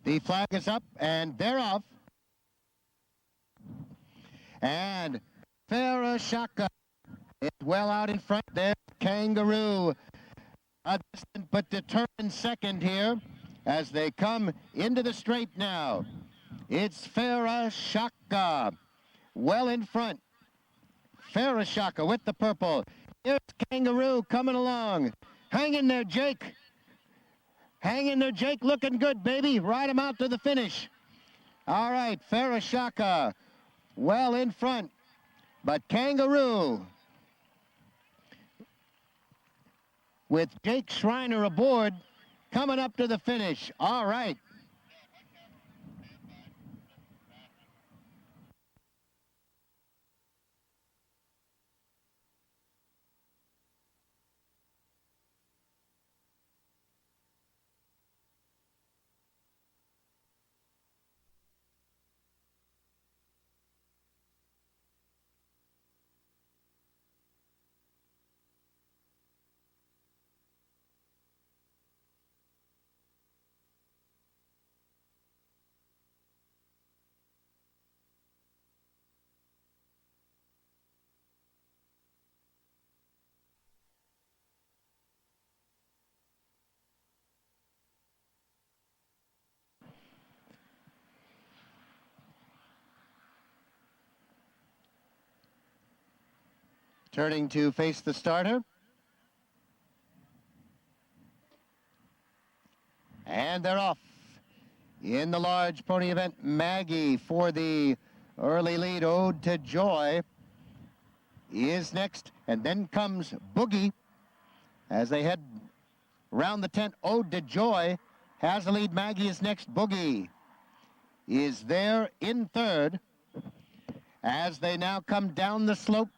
The flag is up, and they're off. And Farashaka is well out in front there. Kangaroo, a distant but determined second here as they come into the straight now. It's Farashaka well in front. Farashaka with the purple. Here's Kangaroo coming along. Hang in there, Jake. Hang in there, Jake. Looking good, baby. Ride him out to the finish. All right, Farashaka well in front. But Kangaroo, with Jake Schreiner aboard, coming up to the finish. All right. Turning to face the starter. And they're off. In the large pony event, Maggie for the early lead. Ode to Joy is next. And then comes Boogie as they head round the tent. Ode to Joy has the lead. Maggie is next. Boogie is there in third as they now come down the slope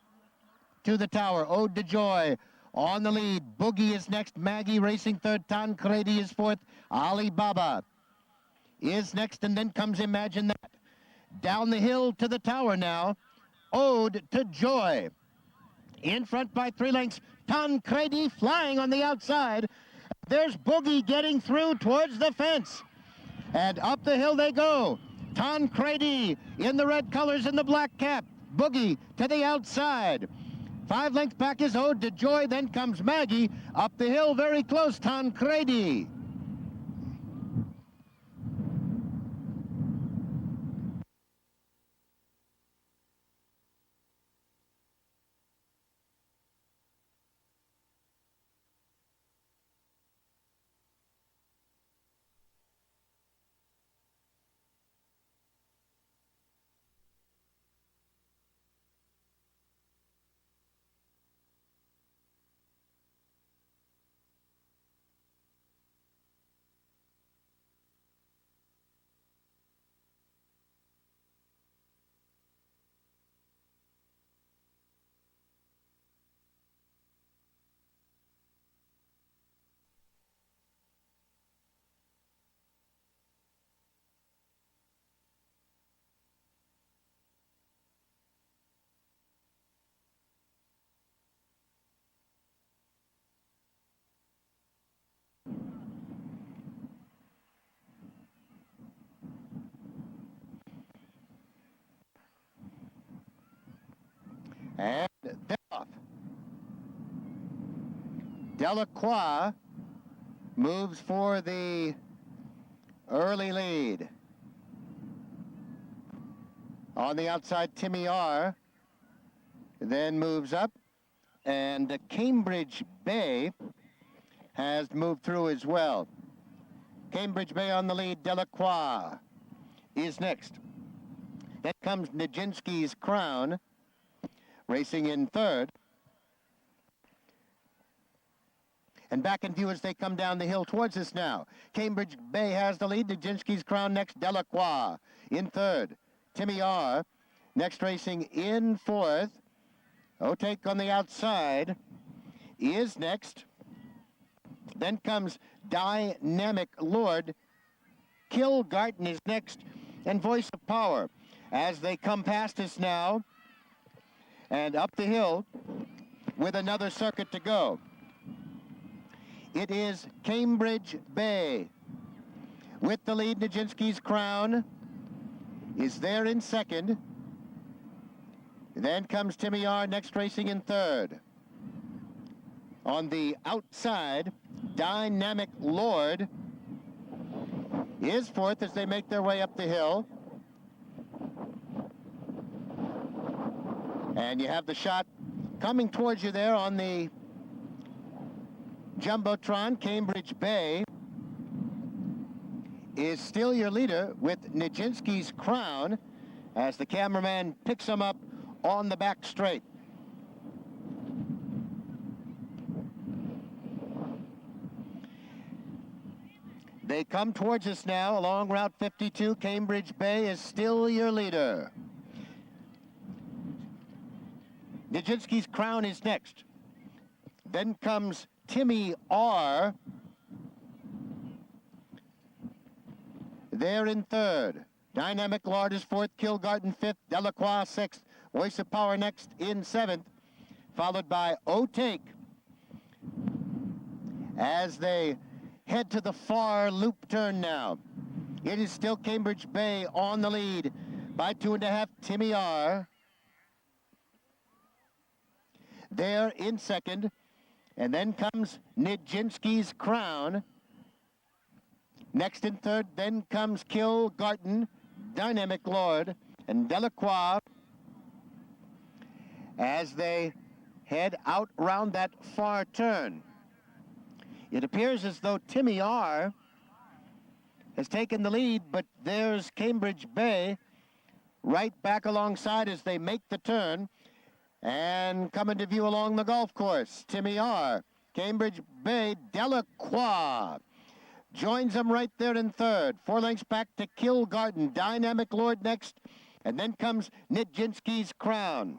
to the tower. Ode to Joy on the lead. Boogie is next. Maggie racing third. Tancredi is fourth. Alibaba is next, and then comes Imagine That. Down the hill to the tower now. Ode to Joy. In front by 3 lengths. Tancredi flying on the outside. There's Boogie getting through towards the fence. And up the hill they go. Tancredi in the red colors and the black cap. Boogie to the outside. 5 lengths back is Ode to Joy. Then comes Maggie. Up the hill very close. Tancredi. And they're off. Delacroix moves for the early lead. On the outside, Timmy R. then moves up. And Cambridge Bay has moved through as well. Cambridge Bay on the lead. Delacroix is next. Then comes Nijinsky's Crown, racing in third. And back in view as they come down the hill towards us now. Cambridge Bay has the lead. Nijinsky's Crown next. Delacroix in third. Timmy R. next racing in fourth. Otake on the outside is next. Then comes Dynamic Lord. Kilgarten is next. And Voice of Power as they come past us now. And up the hill with another circuit to go. It is Cambridge Bay with the lead. Nijinsky's Crown is there in second. Then comes Timmy R, next racing in third. On the outside, Dynamic Lord is fourth as they make their way up the hill. And you have the shot coming towards you there on the Jumbotron. Cambridge Bay is still your leader with Nijinsky's Crown as the cameraman picks him up on the back straight. They come towards us now along Route 52. Cambridge Bay is still your leader. Nijinsky's Crown is next. Then comes Timmy R. There in third. Dynamic Lord is fourth. Kilgarden fifth. Delacroix sixth. Voice of Power next in seventh. Followed by O'Take as they head to the far loop turn now. It is still Cambridge Bay on the lead by 2.5. Timmy R. There in second. And then comes Nijinsky's Crown. Next in third, then comes Kilgarden, Dynamic Lord, and Delacroix as they head out round that far turn. It appears as though Timmy R has taken the lead, but there's Cambridge Bay right back alongside as they make the turn and come into view along the golf course. Timmy R, Cambridge Bay, Delacroix joins them right there in third. 4 lengths back to Kilgarden, Dynamic Lord next, and then comes Nijinsky's Crown.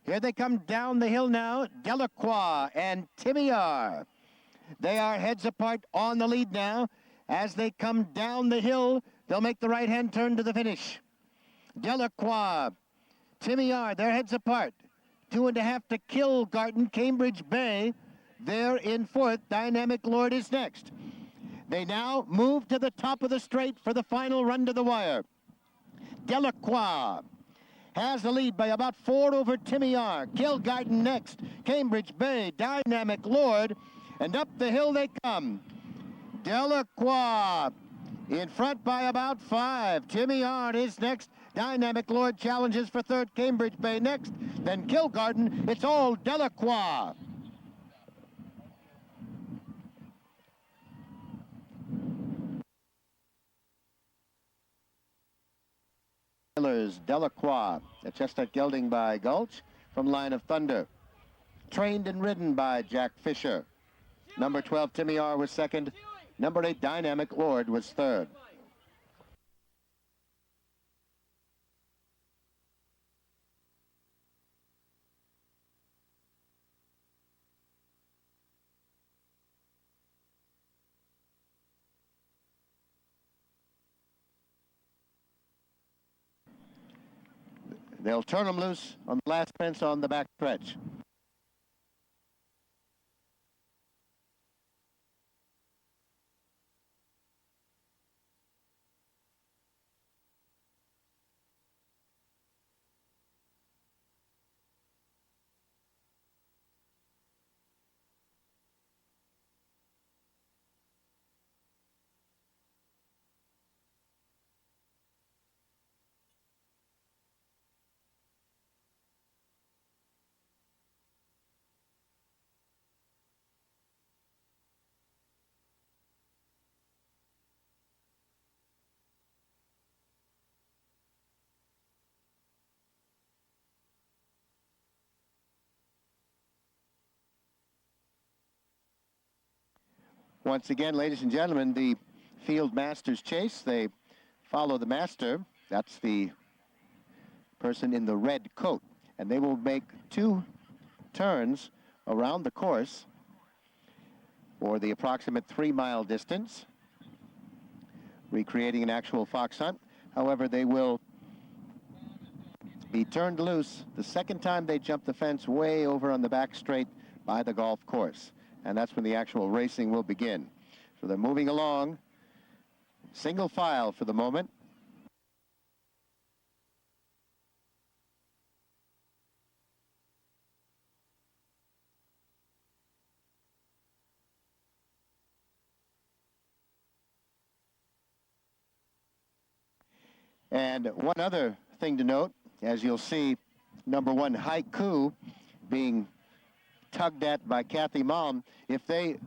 Here they come down the hill now, Delacroix and Timmy R. They are heads apart on the lead now. As they come down the hill, they'll make the right-hand turn to the finish. Delacroix, Timmy R, they're heads apart. 2.5 to Kilgarden, Cambridge Bay. There in fourth, Dynamic Lord is next. They now move to the top of the straight for the final run to the wire. Delacroix has the lead by about 4 over Timmy R. Kilgarden next, Cambridge Bay, Dynamic Lord, and up the hill they come. Delacroix in front by about 5. Timmy R is next. Dynamic Lord challenges for third. Cambridge Bay next. Then Kilgarden. It's all Delacroix. Delacroix at Chestnut Gelding by Gulch from Line of Thunder. Trained and ridden by Jack Fisher. Number 12, Timmy R was second. Number 8, Dynamic Lord was third. They'll turn them loose on the last fence on the back stretch. Once again, ladies and gentlemen, the field masters chase. They follow the master. That's the person in the red coat. And they will make 2 turns around the course for the approximate 3-mile distance, recreating an actual fox hunt. However, they will be turned loose the second time they jump the fence way over on the back straight by the golf course. And that's when the actual racing will begin. So they're moving along single file for the moment. And one other thing to note, as you'll see, number 1 Haiku being tugged at by Kathy Malm. If they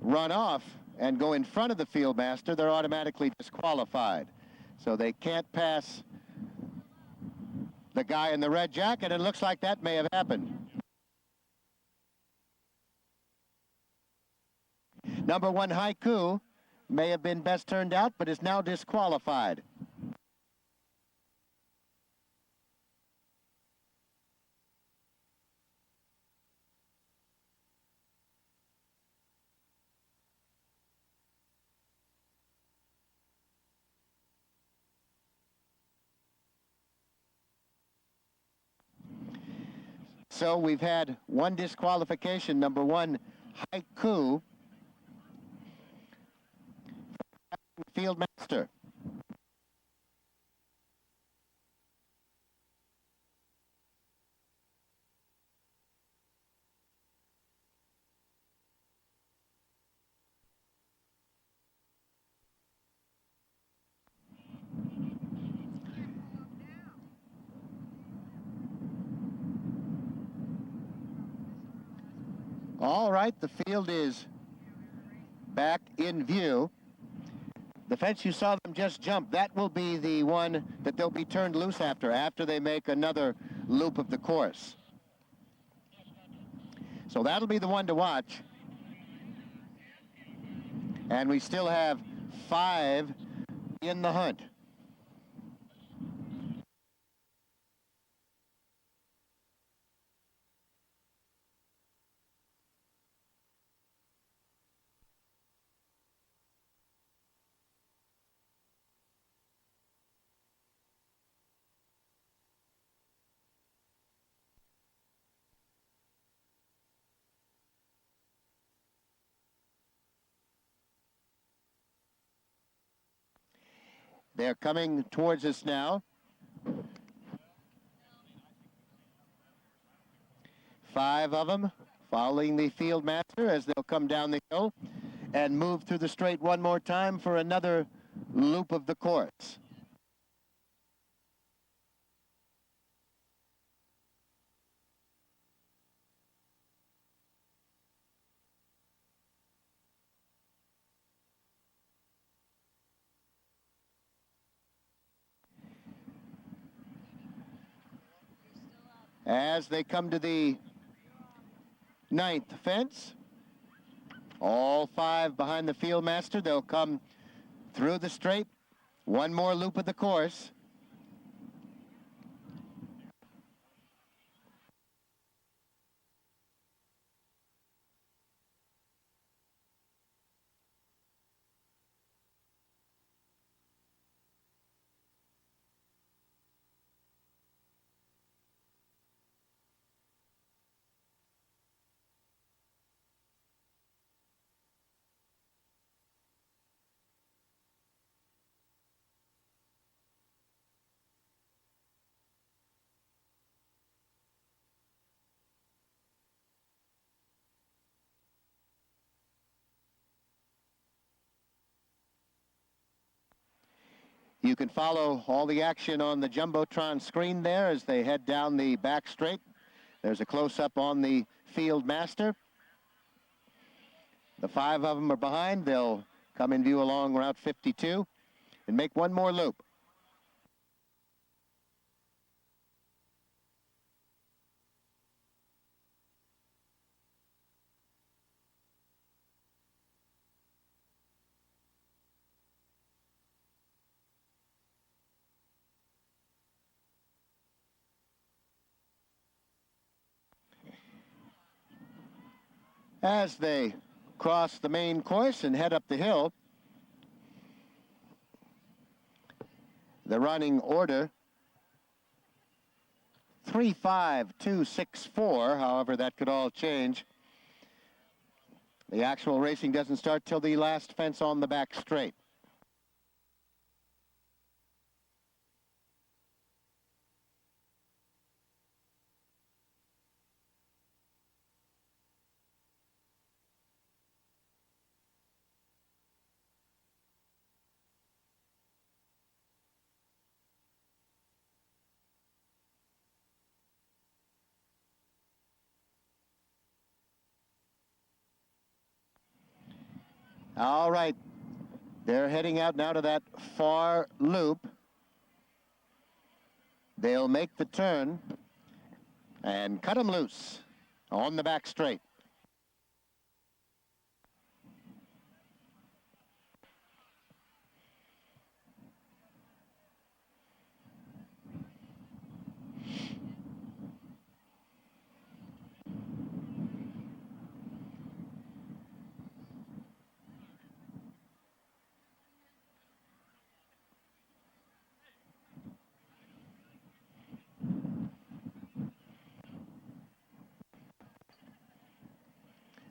run off and go in front of the field master, they're automatically disqualified. So they can't pass the guy in the red jacket. It looks like that may have happened. Number 1 Haiku may have been best turned out, but is now disqualified. So we've had 1 disqualification, number 1 Haiku, field master. All right, the field is back in view. The fence you saw them just jump, that will be the one that they'll be turned loose after they make another loop of the course. So that'll be the one to watch. And we still have 5 in the hunt. They're coming towards us now. 5 of them following the field master as they'll come down the hill and move through the straight one more time for another loop of the course. As they come to the 9th fence, all 5 behind the field master, they'll come through the straight, one more loop of the course. You can follow all the action on the Jumbotron screen there as they head down the back straight. There's a close-up on the field master. The 5 of them are behind. They'll come in view along Route 52 and make one more loop. As they cross the main course and head up the hill, the running order 3-5-2-6-4, however that could all change. The actual racing doesn't start till the last fence on the back straight. All right. They're heading out now to that far loop. They'll make the turn and cut them loose on the back straight.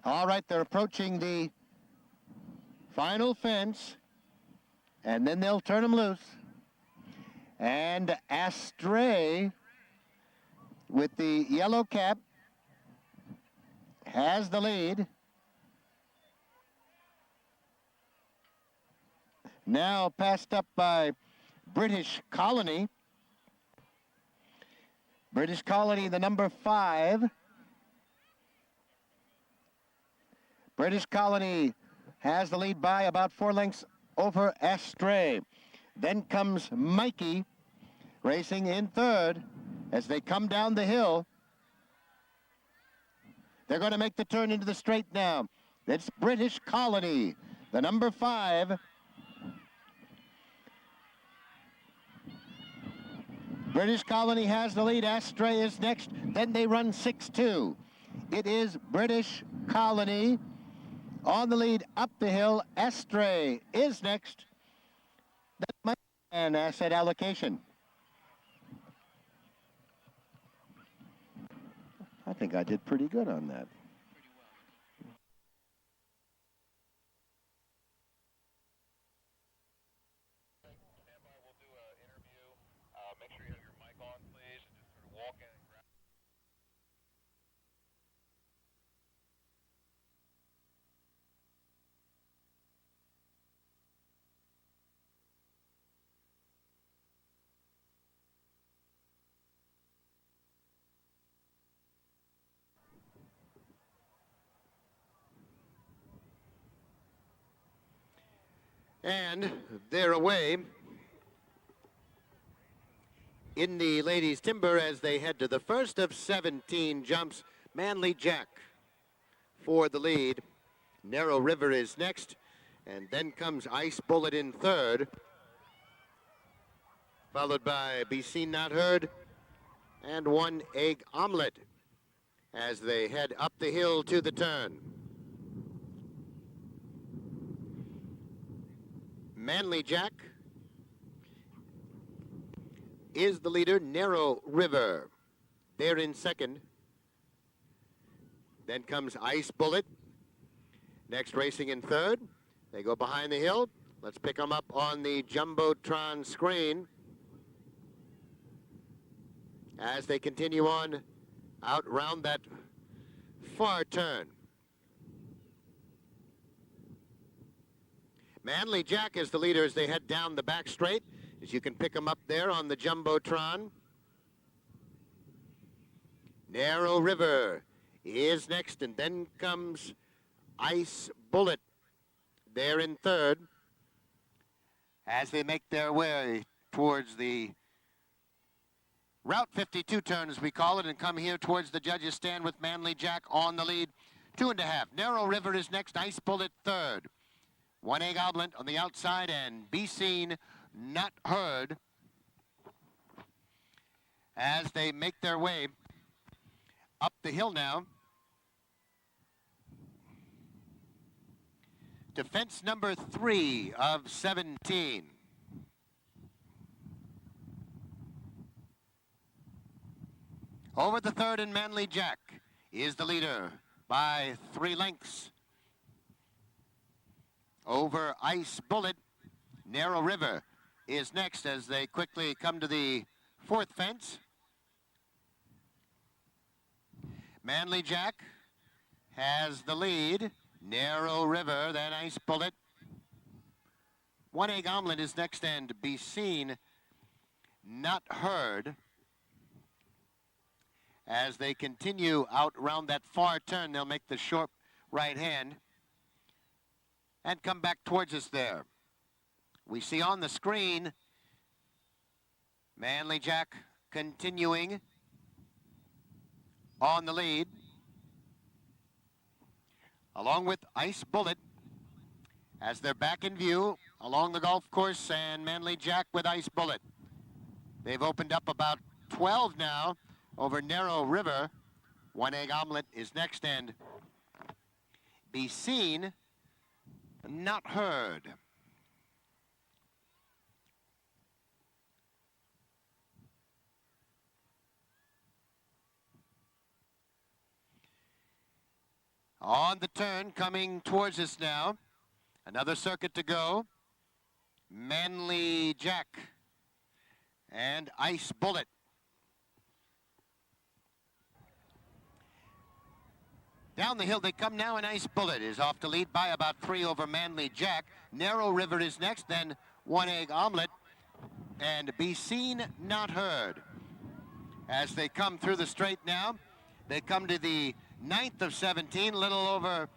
All right, they're approaching the final fence, and then they'll turn them loose. And Astray, with the yellow cap, has the lead. Now passed up by British Colony. British Colony, the number 5. British Colony has the lead by about 4 lengths over Astray. Then comes Mikey racing in third as they come down the hill. They're going to make the turn into the straight now. It's British Colony, the number 5. British Colony has the lead. Astray is next. Then they run 6-2. It is British Colony on the lead up the hill. Astray is next. That's an asset allocation. I think I did pretty good on that. And they're away in the ladies' timber as they head to the first of 17 jumps. Manly Jack for the lead. Narrow River is next, and then comes Ice Bullet in third, followed by Be Seen Not Heard and One Egg Omelet as they head up the hill to the turn. Manly Jack is the leader. Narrow River, they're in second. Then comes Ice Bullet, next racing in third. They go behind the hill. Let's pick them up on the Jumbotron screen as they continue on out round that far turn. Manly Jack is the leader as they head down the back straight, as you can pick them up there on the Jumbotron. Narrow River is next, and then comes Ice Bullet. They're in third as they make their way towards the Route 52 turn, as we call it, and come here towards the judges' stand with Manly Jack on the lead. 2.5. Narrow River is next. Ice Bullet third. One Egg Omelet on the outside, and Be Seen Not Heard as they make their way up the hill now to fence number 3 of 17. Over the third, and Manly Jack is the leader by 3 lengths. Over Ice Bullet, Narrow River is next as they quickly come to the 4th fence. Manly Jack has the lead. Narrow River, then Ice Bullet. One Egg Omelet is next, and Be Seen Not Heard as they continue out around that far turn. They'll make the short right hand. and come back towards us there. We see on the screen Manly Jack continuing on the lead, along with Ice Bullet, as they're back in view along the golf course, and Manly Jack with Ice Bullet. They've opened up about 12 now over Narrow River. One Egg Omelet is next, and Be Seen, Not Heard. On the turn, coming towards us now. Another circuit to go. Manly Jack and Ice Bullet. Down the hill they come now, and Ice Bullet is off to lead by about 3 over Manly Jack. Narrow River is next, then One Egg Omelet and Be Seen, Not Heard. As they come through the straight now, they come to the 9th of 17, little over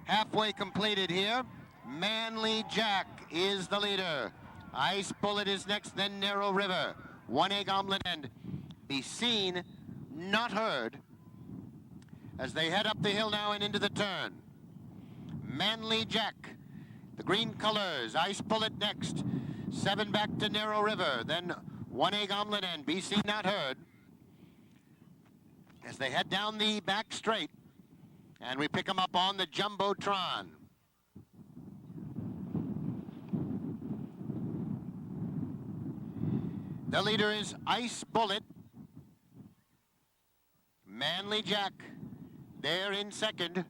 halfway completed here. Manly Jack is the leader. Ice Bullet is next, then Narrow River. One Egg Omelet and Be Seen, Not Heard, as they head up the hill now and into the turn. Manly Jack, the green colors. Ice Bullet next. 7 back to Narrow River, then One Egg Omelet and Be Seen, Not Heard, as they head down the back straight, and we pick them up on the Jumbotron. The leader is Ice Bullet. Manly Jack, they're in second.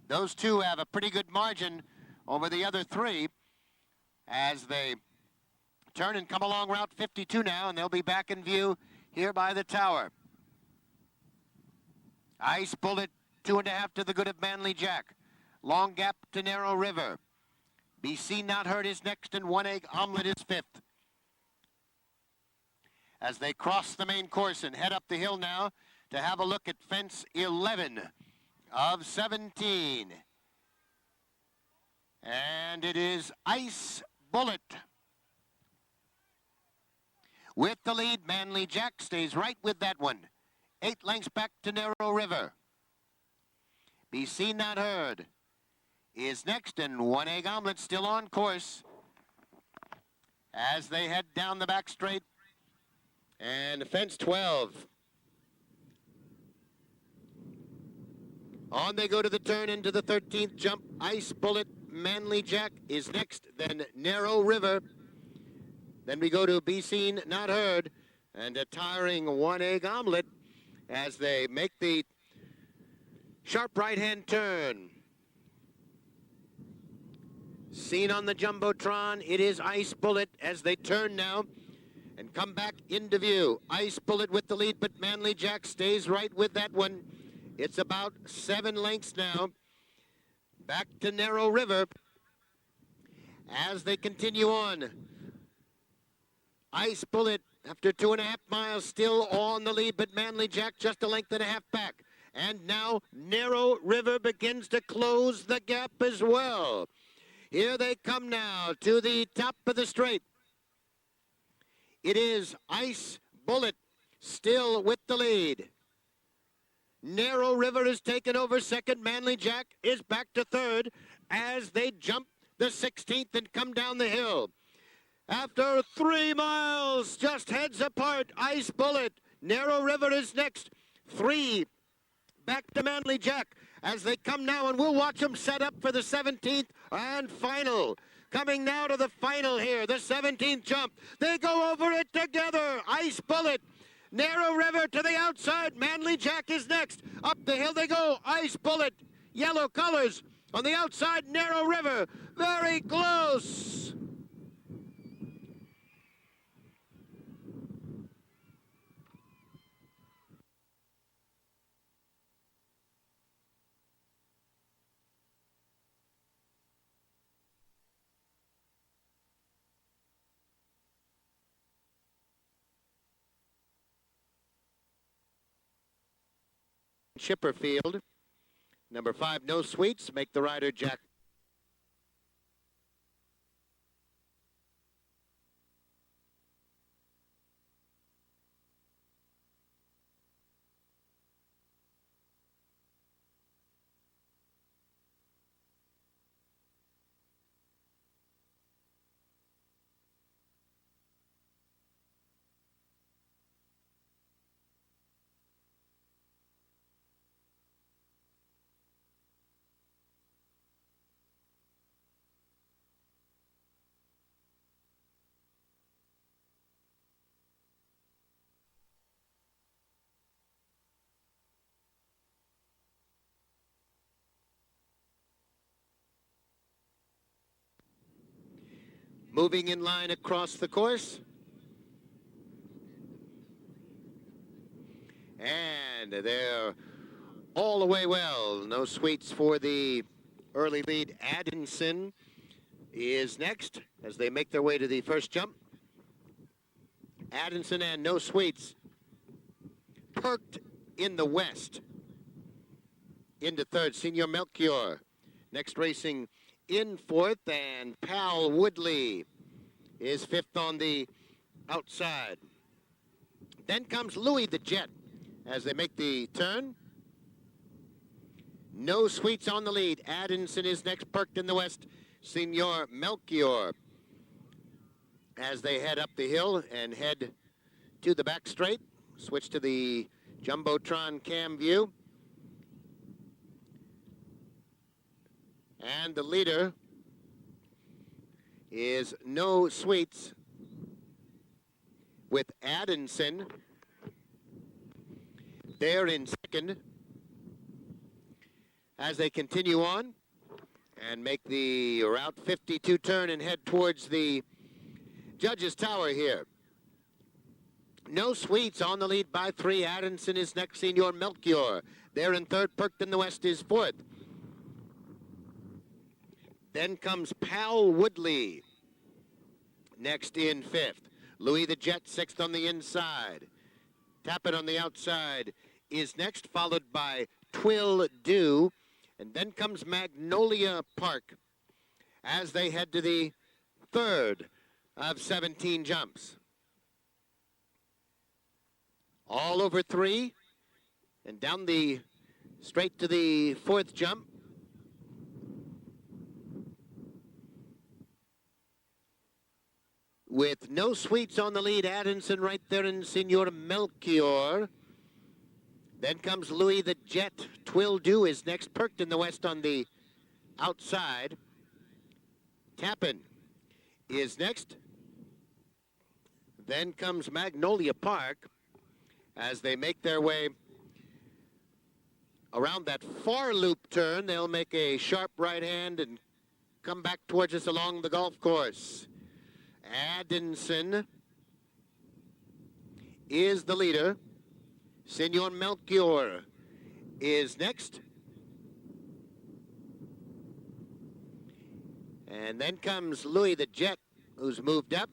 Those two have a pretty good margin over the other 3 as they turn and come along Route 52 now, and they'll be back in view here by the tower. Ice Bullet, 2.5 to the good of Manly Jack. Long gap to Narrow River. Be Seen, Not Heard is next, and One Egg Omelet is 5th. As they cross the main course and head up the hill now to have a look at fence 11 of 17. And it is Ice Bullet with the lead. Manly Jack stays right with that one. 8 lengths back to Narrow River. Be Seen, Not Heard is next, and One Egg Omelet still on course as they head down the back straight. And fence 12. On they go to the turn into the 13th jump. Ice Bullet, Manly Jack is next, then Narrow River. Then we go to Be Seen, Not Heard, and a tiring One Egg Omelet as they make the sharp right-hand turn. Seen on the Jumbotron, it is Ice Bullet as they turn now and come back into view. Ice Bullet with the lead, but Manly Jack stays right with that one. It's about 7 lengths now. Back to Narrow River as they continue on. Ice Bullet, after 2.5 miles, still on the lead, but Manly Jack just 1.5 lengths back. And now Narrow River begins to close the gap as well. Here they come now to the top of the straight. It is Ice Bullet still with the lead. Narrow River is taken over second. Manly Jack is back to third as they jump the 16th and come down the hill. After 3 miles, just heads apart, Ice Bullet. Narrow River is next. 3 back to Manly Jack as they come now, and we'll watch them set up for the 17th and final. Coming now to the final here, the 17th jump. They go over it together. Ice Bullet. Narrow River to the outside. Manly Jack is next. Up the hill they go. Ice Bullet. Yellow colors on the outside. Narrow River. Very close. Chipperfield. Number 5, No Sweets, make the rider Jack moving in line across the course. And they're all the way well. No sweets for the early lead. Addinson is next as they make their way to the first jump. Addinson and No Sweets perked in the west. Into third, Senior Melchior. Next racing in fourth, and Pal Woodley is fifth on the outside. Then comes Louis the Jet as they make the turn. No Sweets on the lead. Addinson is next, perked in the west. Senior Melchior as they head up the hill and head to the back straight. Switch to the Jumbotron cam view. And the leader is No Sweets with Addinson there in second as they continue on and make the Route 52 turn and head towards the Judges Tower here. No Sweets on the lead by 3. Addinson is next. Senior Melchior there in third. Perked in the west is fourth. Then comes Pal Woodley next in fifth. Louis the Jet sixth on the inside. Tappet on the outside is next, followed by Twill Dew. And then comes Magnolia Park as they head to the third of 17 jumps. All over 3 and down the straight to the fourth jump. With No Sweets on the lead, Addinson right there in Senior Melchior. Then comes Louis the Jet. Twill Dew is next, perked in the west on the outside. Tappan is next. Then comes Magnolia Park as they make their way around that far loop turn. They'll make a sharp right hand and come back towards us along the golf course. Addinson is the leader. Senior Melchior is next. And then comes Louis the Jet, who's moved up.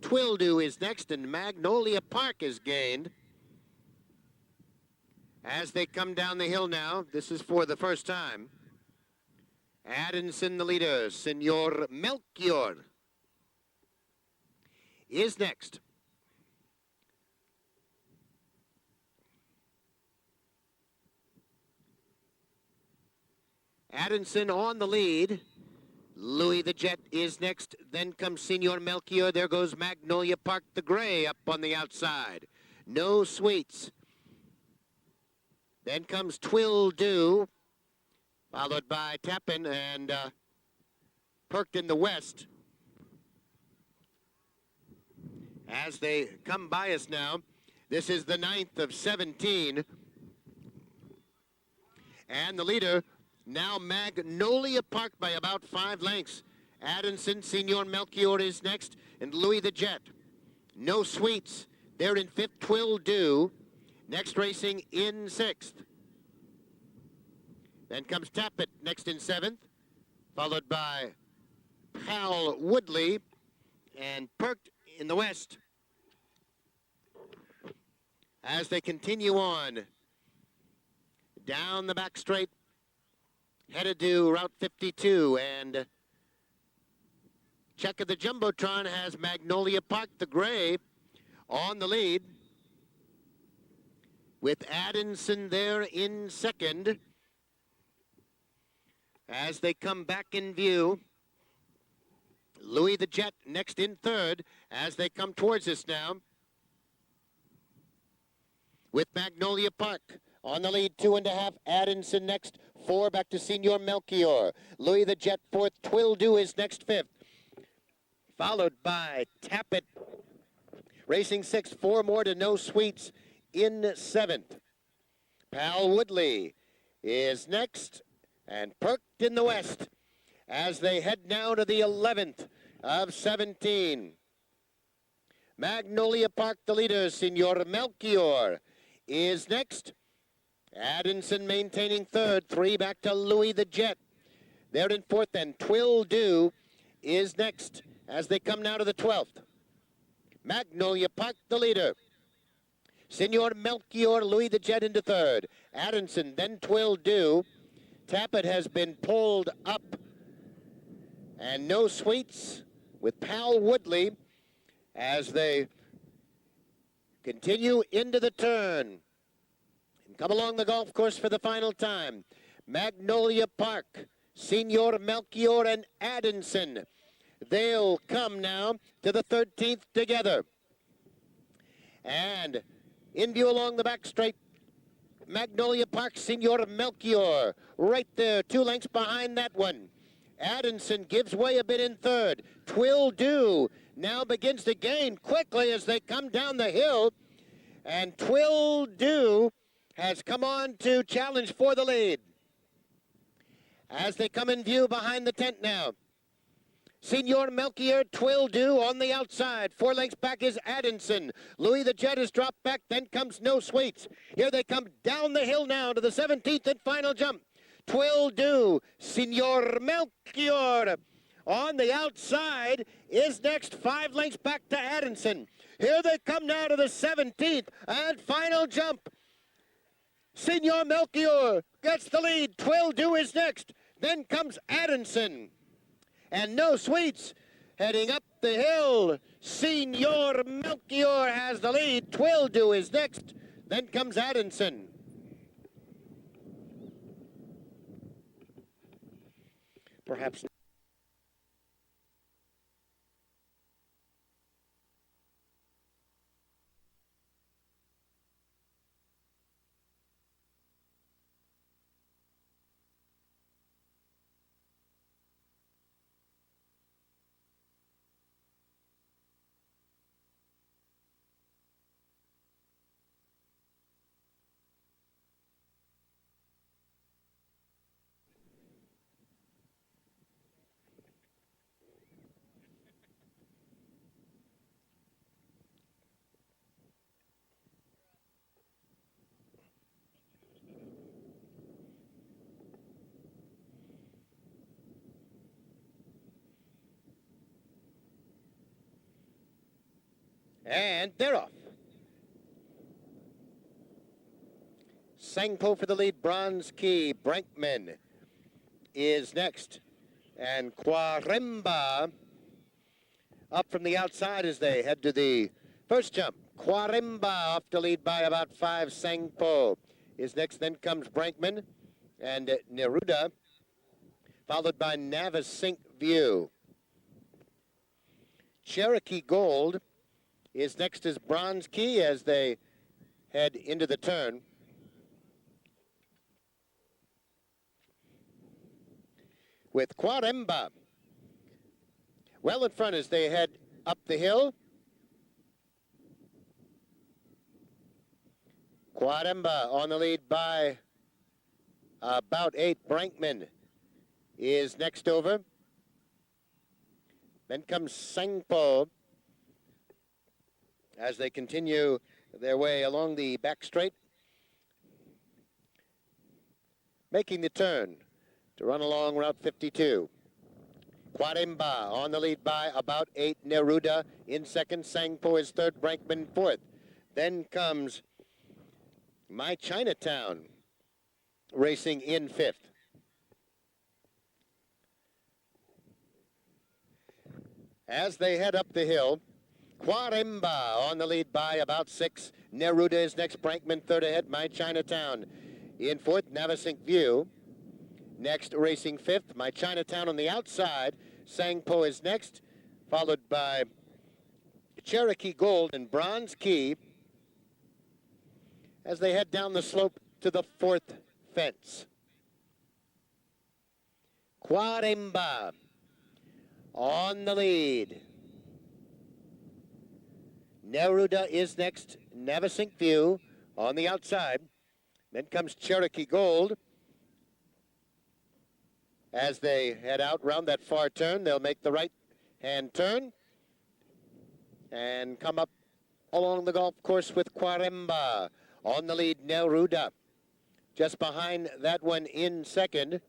Twill Dew is next, and Magnolia Park is gained. As they come down the hill now, this is for the first time. Addinson the leader. Senior Melchior is next. Addinson on the lead. Louis the Jet is next. Then comes Senior Melchior. There goes Magnolia Park the Gray up on the outside. No Sweets. Then comes Twill Dew, followed by Tappan and perked in the west. As they come by us now, this is the 9th of 17. And the leader, now Magnolia Park by about 5 lengths. Addinson, Senior Melchior is next, and Louis the Jet. No Sweets, they're in 5th. Twill Dew, next racing in 6th. Then comes Tappet next in 7th, followed by Pal Woodley and perked in the west. As they continue on down the back straight, headed to Route 52, and check of the Jumbotron has Magnolia Park the Gray on the lead, with Addinson there in second. As they come back in view, Louis the Jet next in third as they come towards us now, with Magnolia Park on the lead, 2.5. Addinson next, 4 back to Senior Melchior. Louis the Jet fourth. Twill Dew is next, 5th, followed by Tappet racing 6th. 4 more to No Sweets in 7th. Pal Woodley is next and perked in the west as they head now to the 11th of 17. Magnolia Park, the leader, Senor Melchior, is next. Addinson maintaining third. 3 back to Louis the Jet. They're in fourth, and Twill Do is next as they come now to the 12th. Magnolia Park, the leader. Senor Melchior, Louis the Jet into third. Addinson, then Twill Do. Tappet has been pulled up. And No Sweets with Pal Woodley as they continue into the turn and come along the golf course for the final time. Magnolia Park, Senor Melchior and Addinson. They'll come now to the 13th together. And in view along the back straight, Magnolia Park, Senor Melchior, right there, 2 lengths behind that one. Addinson gives way a bit in third. Twill Do now begins to gain quickly as they come down the hill. And Twill Do has come on to challenge for the lead. As they come in view behind the tent now. Senor Melchior, Twill Do on the outside. 4 lengths back is Addinson. Louis the Jet has dropped back. Then comes No Sweets. Here they come down the hill now to the 17th and final jump. Twill Do, Senor Melchior. On the outside is next. 5 lengths back to Addinson. Here they come now to the 17th and final jump. Senor Melchior gets the lead. Twill Do is next. Then comes Addinson. And No Sweets heading up the hill. Senor Melchior has the lead. Twill Do is next. Then comes Addinson. Perhaps. And they're off. Sangpo for the lead. Bronze Key. Brankman is next. And Quaremba up from the outside as they head to the first jump. Quaremba off to lead by about 5. Sangpo is next. Then comes Brankman and Neruda, followed by Navasink View. Cherokee Gold is next as Bronze Key as they head into the turn. With Quaremba well in front as they head up the hill. Quaremba on the lead by about 8. Brankman is next over. Then comes Sangpo as they continue their way along the back straight, making the turn to run along Route 52. Quaremba on the lead by about 8. Neruda in second. Sangpo is third. Brankman fourth. Then comes My Chinatown racing in fifth. As they head up the hill, Quaremba on the lead by about 6. Neruda is next. Brankman third ahead. My Chinatown in fourth. Navasink View next, racing fifth. My Chinatown on the outside. Sangpo is next, followed by Cherokee Gold and Bronze Key as they head down the slope to the fourth fence. Quaremba on the lead. Neruda is next. Navasink View on the outside. Then comes Cherokee Gold. As they head out round that far turn, they'll make the right hand turn and come up along the golf course with Quaremba. On the lead, Neruda. Just behind that one in second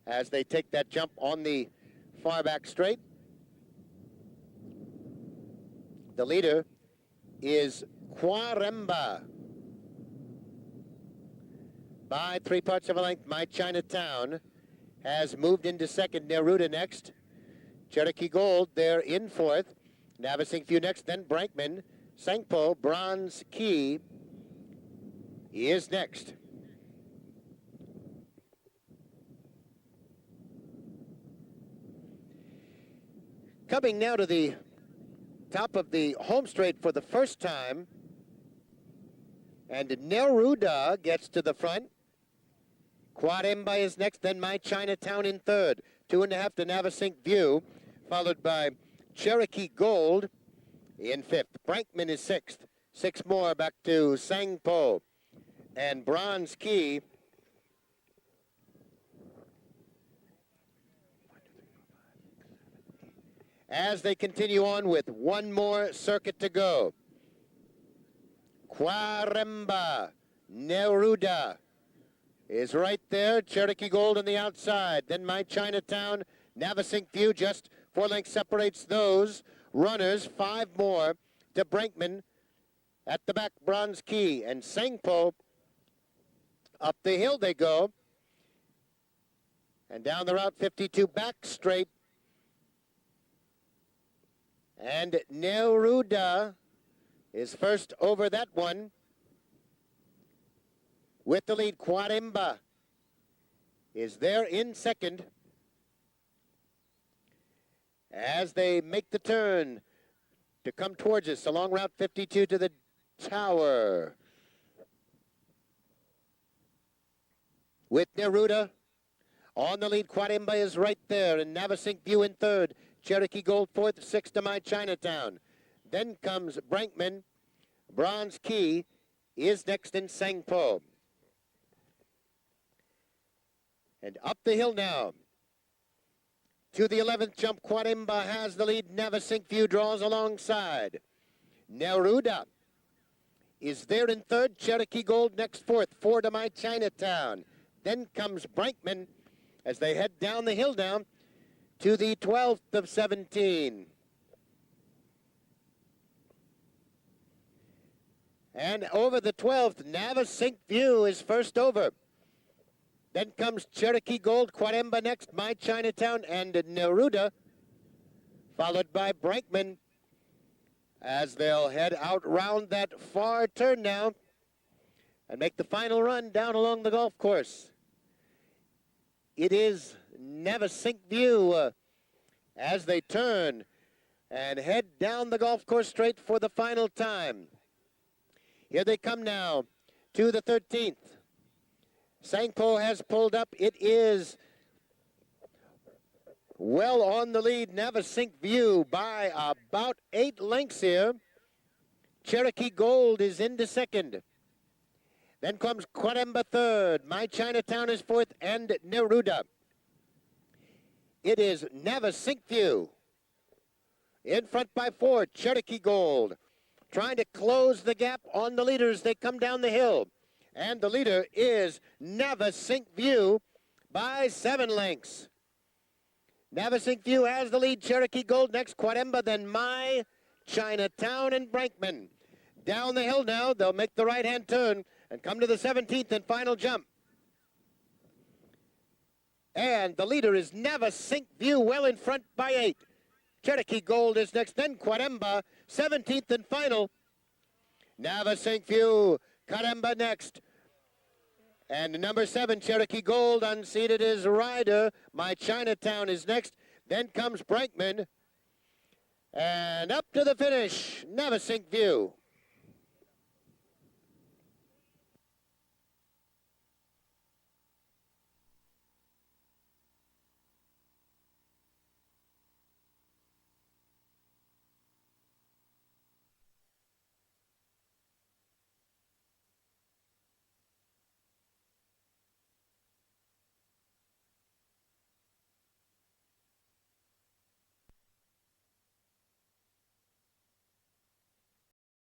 as they take that jump on the far back straight. The leader is Quaremba. By 3/4 of a length, My Chinatown has moved into second. Neruda next. Cherokee Gold there in fourth. Navasink View next, then Brankman. Sangpo, Bronze Key is next. Coming now to the top of the home straight for the first time. And Neruda gets to the front. Quaremba is next, then My Chinatown in third. 2.5 to Navasink View, followed by Cherokee Gold in fifth. Brankman is sixth. 6 more back to Sangpo and Bronze Key. As they continue on with one more circuit to go. Quaremba, Neruda is right there. Cherokee Gold on the outside. Then My Chinatown, Navasink View, just 4 lengths separates those runners. 5 more to Brankman. At the back, Bronze Key and Sangpo. Up the hill they go. And down the Route 52 back straight. And Neruda is first over that one. With the lead, Quaremba is there in second. As they make the turn to come towards us along Route 52 to the tower. With Neruda on the lead, Quaremba is right there, and Navasink View in third. Cherokee Gold fourth, 6 to My Chinatown. Then comes Brankman. Bronze Key is next in Sangpo. And up the hill now. To the 11th jump, Quaremba has the lead. Navasink View draws alongside. Neruda is there in third. Cherokee Gold next fourth. 4 to My Chinatown. Then comes Brankman as they head down the hill now to the 12th of 17. And over the 12th, Navasink View is first over. Then comes Cherokee Gold, Quaremba next, My Chinatown, and Neruda, followed by Brankman, as they'll head out round that far turn now and make the final run down along the golf course. It is Navasink View as they turn and head down the golf course straight for the final time. Here they come now to the 13th. Sangpo has pulled up. It is well on the lead. Navasink View by about 8 lengths here. Cherokee Gold is into second. Then comes Quaremba third. My Chinatown is fourth, and Neruda. It is Navasink View in front by 4. Cherokee Gold trying to close the gap on the leaders. They come down the hill. And the leader is Navasink View by 7 lengths. Navasink View has the lead. Cherokee Gold next. Quaremba, then My Chinatown and Brankman. Down the hill now. They'll make the right-hand turn and come to the 17th and final jump. And the leader is Navasink View, well in front by 8. Cherokee Gold is next, then Quaremba, 17th and final. Navasink View, Quaremba next. And number 7, Cherokee Gold, unseated is Ryder. My Chinatown is next. Then comes Brankman. And up to the finish, Navasink View.